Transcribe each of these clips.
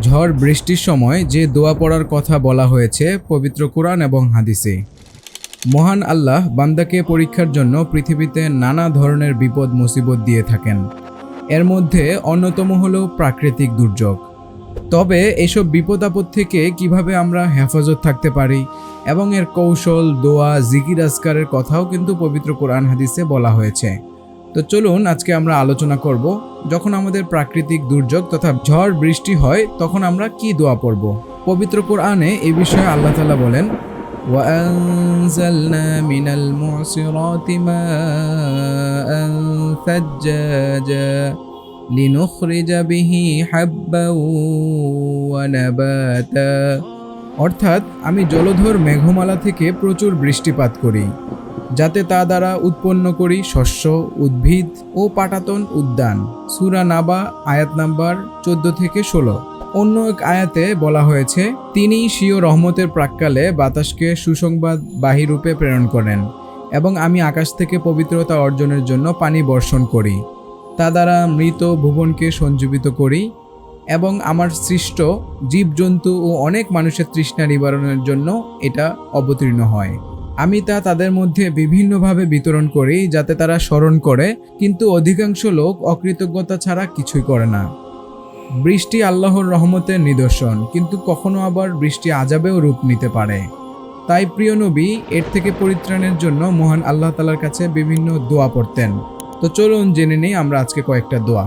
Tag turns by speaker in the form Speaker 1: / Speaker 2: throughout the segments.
Speaker 1: ঝড় বৃষ্টির সময় যে দোয়া পড়ার কথা বলা হয়েছে পবিত্র কোরআন এবং হাদিসে। মহান আল্লাহ বান্দাকে পরীক্ষার জন্য পৃথিবীতে নানা ধরনের বিপদ মুসিবত দিয়ে থাকেন। এর মধ্যে অন্যতম হলো প্রাকৃতিক দুর্যোগ। তবে এসব বিপদ আপদ থেকে কিভাবে আমরা হেফাজত থাকতে পারি এবং এর কৌশল, দোয়া, জিকির আজকারের কথাও কিন্তু পবিত্র কোরআন হাদিসে বলা হয়েছে। তো চলুন আজকে আমরা আলোচনা করব, যখন আমাদের প্রাকৃতিক দুর্যোগ তথা ঝড় বৃষ্টি হয় তখন আমরা কি দোয়া পড়ব। পবিত্র কোরআনে এই বিষয়ে আল্লাহ তাআলা বলেন, وَأَنزَلْنَا مِنَ الْمُعْصِرَاتِ مَاءً ثَجَّاجًا لِنُخْرِجَ بِهِ حَبًّا وَنَبَاتًا। অর্থাৎ আমি জলধর মেঘমালা থেকে প্রচুর বৃষ্টিপাত করি, যাতে তা দ্বারা উৎপন্ন করি শস্য, উদ্ভিদ ও পাটাতন উদ্যান। সূরা নাবা আয়াত নাম্বার 14-16। অন্য এক আয়াতে বলা হয়েছে, তিনি স্বীয় রহমতের প্রাক্কালে বাতাসকে সুসংবাদ বাহী রূপে প্রেরণ করেন এবং আমি আকাশ থেকে পবিত্রতা অর্জনের জন্য পানি বর্ষণ করি, তা দ্বারা মৃত ভুবনকে সঞ্জীবিত করি এবং আমার সৃষ্ট জীবজন্তু ও অনেক মানুষের তৃষ্ণা নিবারণের জন্য এটা অবতীর্ণ হয়। আমি তা তাদের মধ্যে বিভিন্নভাবে বিতরণ করি, যাতে তারা স্মরণ করে, কিন্তু অধিকাংশ লোক অকৃতজ্ঞতা ছাড়া কিছুই করে না। বৃষ্টি আল্লাহর রহমতের নিদর্শন, কিন্তু কখনো আবার বৃষ্টি আযাবেও রূপ নিতে পারে। তাই প্রিয় নবী এর থেকে পরিত্রাণের জন্য মহান আল্লাহ তাআলার কাছে বিভিন্ন দোয়া পড়তেন। তো চলুন জেনে নেই আমরা আজকে কয়েকটা দোয়া।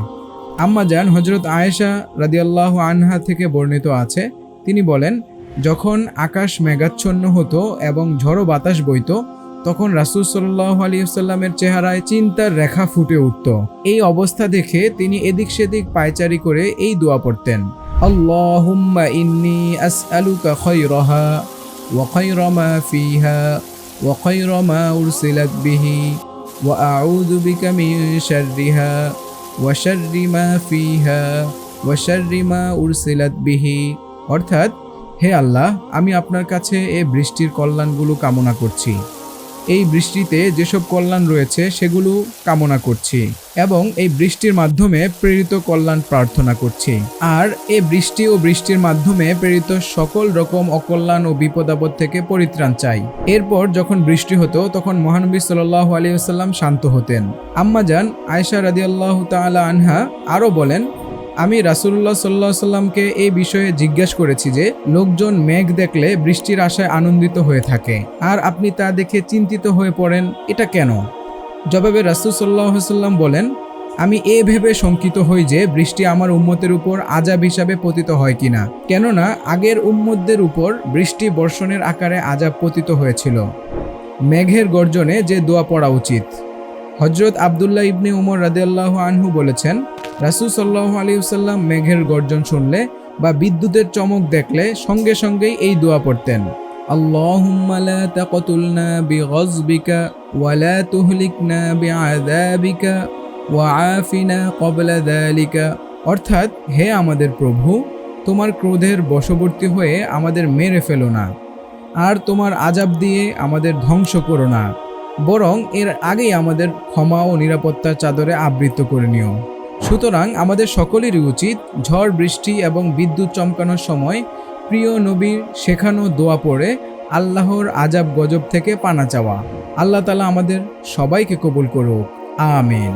Speaker 1: আম্মা জান হযরত আয়েশা রাদিয়াল্লাহু আনহা থেকে বর্ণিত আছে, তিনি বলেন, যখন আকাশ মেঘাচ্ছন্ন হতো এবং ঝড়ো বাতাস বইতো, তখন রাসূল সাল্লাল্লাহু আলাইহি ওয়াসাল্লামের চেহারায় চিন্তার রেখা ফুটে উঠত। এই অবস্থা দেখে তিনি এদিক সেদিক পায়চারি করে এই দোয়া পড়তেন, আল্লাহুম্মা ইন্নী আসআলুকা খায়রাহা ওয়া খায়রা মা ফিহা ওয়া খায়রা মা উরসিলাত বিহি ওয়া আউযু বিকা মিন শাররিহা ওয়া শাররি মা ফিহা ওয়া শাররি মা উরসিলাত বিহি। অর্থাৎ, হে আল্লাহ, আমি আপনার কাছে এই বৃষ্টির কল্যাণগুলো কামনা করছি, এই বৃষ্টিতে যেসব কল্যাণ রয়েছে সেগুলো কামনা করছি এবং এই বৃষ্টির মাধ্যমে প্রেরিত কল্যাণ প্রার্থনা করছি, আর এই বৃষ্টি ও বৃষ্টির মাধ্যমে প্রেরিত সকল রকম অকল্যাণ ও বিপদ আপদ থেকে পরিত্রাণ চাই। এরপর যখন বৃষ্টি হতো তখন মহানবী সাল্লাল্লাহু আলাইহি ওয়াসাল্লাম শান্ত হতেন। আম্মা জান আয়েশা রাদিয়াল্লাহু তাআলা আনহা আরও বলেন, আমি রাসূলুল্লাহ সাল্লাল্লাহু আলাইহি ওয়াসাল্লামকে এই বিষয়ে জিজ্ঞাসা করেছি যে, লোকজন মেঘ দেখলে বৃষ্টির আশায় আনন্দিত হয়ে থাকে, আর আপনি তা দেখে চিন্তিত হয়ে পড়েন, এটা কেন? জবাবে রাসূল সাল্লাল্লাহু আলাইহি ওয়াসাল্লাম বলেন, আমি এ ভেবে শঙ্কিত হই যে বৃষ্টি আমার উম্মতের উপর আযাব হিসাবে পতিত হয় কিনা, কেননা আগের উম্মতদের উপর বৃষ্টি বর্ষণের আকারে আযাব পতিত হয়েছিল। মেঘের গর্জনে যে দোয়া পড়া উচিত। হযরত আব্দুল্লাহ ইবনে উমর রাদিয়াল্লাহু আনহু বলেছেন, রাসূল সাল্লাল্লাহু আলাইহি ওয়াসাল্লাম মেঘের গর্জন শুনলে বা বিদ্যুতের চমক দেখলে সঙ্গে সঙ্গেই এই দোয়া পড়তেন, আল্লাহুম্মা লা তাকতুলনা বিগযবিকা ওয়া লা তুহলিকনা বিআযাবিকা ওয়া আফিনা ক্বাবলা যালিকা। অর্থাৎ, হে আমাদের প্রভু, তোমার ক্রোধের বশবর্তী হয়ে আমাদের মেরে ফেলো না, আর তোমার আযাব দিয়ে আমাদের ধ্বংস করো না, বরং এর আগেই আমাদের ক্ষমা ও নিরাপত্তার চাদরে আবৃত করে নিও। সুতরাং আমাদের সকলেরই উচিত ঝড় বৃষ্টি এবং বিদ্যুৎ চমকানোর সময় প্রিয় নবীর শেখানো দোয়া পড়ে আল্লাহর আযাব গজব থেকে পানা চাওয়া। আল্লাহ তাআলা আমাদের সবাইকে কবুল করুক, আমিন।